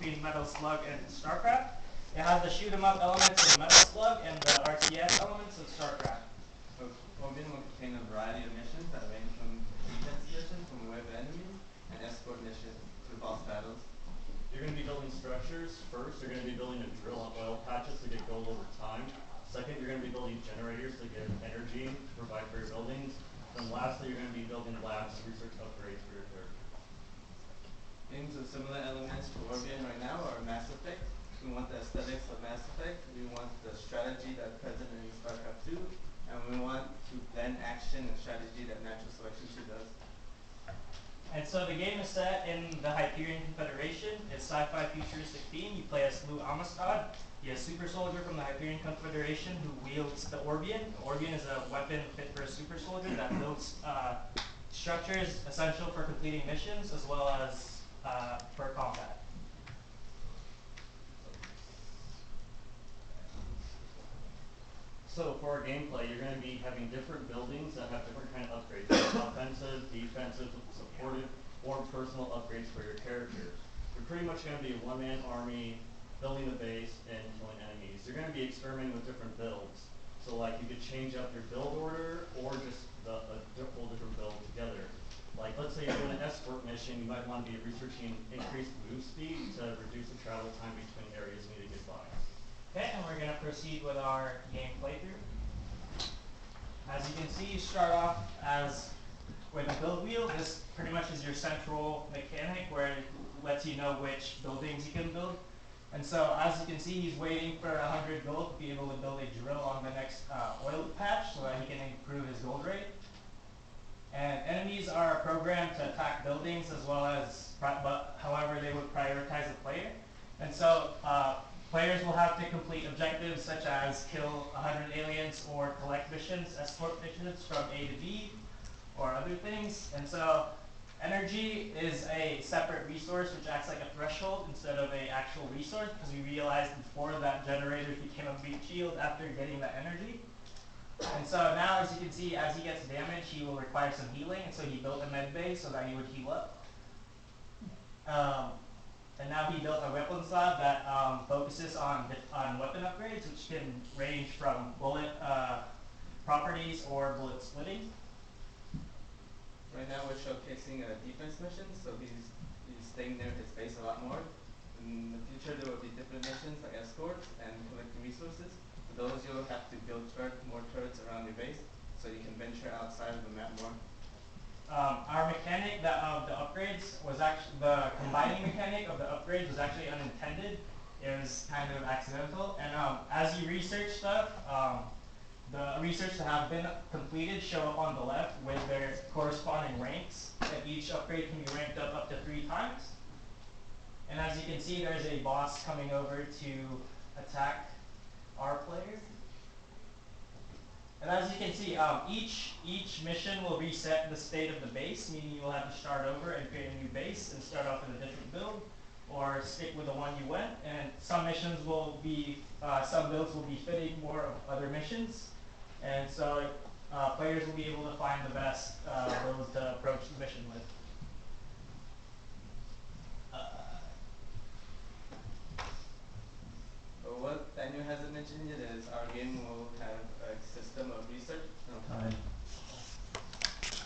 between Metal Slug and StarCraft. It has the shoot 'em up elements of Metal Slug and the RTS elements of StarCraft. So Orbion will contain a variety of missions that range from defense missions from away with enemies and escort missions to boss battles. You're going to be building structures. First, you're going to be building a drill on oil patches to get gold over time. Second, you're going to be building generators to get energy to provide for your buildings. Then lastly, you're going to be building labs and research upgrades for your character. Games with similar elements to Orbion right now are Mass Effect. We want the aesthetics of Mass Effect. We want the strategy that's present in StarCraft 2. And we want to blend action and strategy that Natural Selection 2 does. And so the game is set in the Hyperion Confederation. It's sci-fi futuristic theme. You play as Lou Amistad. He is a super soldier from the Hyperion Confederation who wields the Orbion. The Orbion is a weapon fit for a super soldier that builds structures essential for completing missions as well as for combat. So for our gameplay, you're going to be having different buildings that have different kind of upgrades. Offensive, defensive, supportive, or personal upgrades for your characters. You're pretty much going to be a one-man army, building a base, and killing enemies. You're going to be experimenting with different builds. So like you could change up your build order or just a whole different build together. Like let's say you're doing an escort mission, you might want to be researching increased move speed to reduce the travel time between areas you need to get by. Okay, and we're going to proceed with our game playthrough. As you can see, you start off as with a build wheel. This pretty much is your central mechanic where it lets you know which buildings you can build. And so as you can see, he's waiting for 100 gold to be able to build a drill on the next oil patch so that he can improve his gold rate. And enemies are programmed to attack buildings as well as, but however they would prioritize the player. And so players will have to complete objectives such as kill 100 aliens or collect missions, escort missions from A to B, or other things. And so energy is a separate resource which acts like a threshold instead of an actual resource because we realized before that generators became a meat shield after getting that energy. And so now as you can see, as he gets damaged, he will require some healing, and so he built a med bay so that he would heal up. And now he built a weapons lab that focuses on weapon upgrades, which can range from bullet properties or bullet splitting. Right now we're showcasing a defense mission, so he's staying near his base a lot more. In the future there will be different missions like escorts and collecting resources. For those you'll have to build more turrets around your base so you can venture outside of the map more. Our mechanic of the upgrades was actually, the combining mechanic of the upgrades was actually unintended. It was kind of accidental. And as you research stuff, the research that have been completed show up on the left with their corresponding ranks. And each upgrade can be ranked up to 3 times. And as you can see, there's a boss coming over to attack our player. And as you can see, each mission will reset the state of the base, meaning you will have to start over and create a new base and start off with a different build, or stick with the one you went. And some missions will be, some builds will be fitting more of other missions, and so players will be able to find the best builds to approach the mission with. But what Daniel hasn't mentioned yet is our game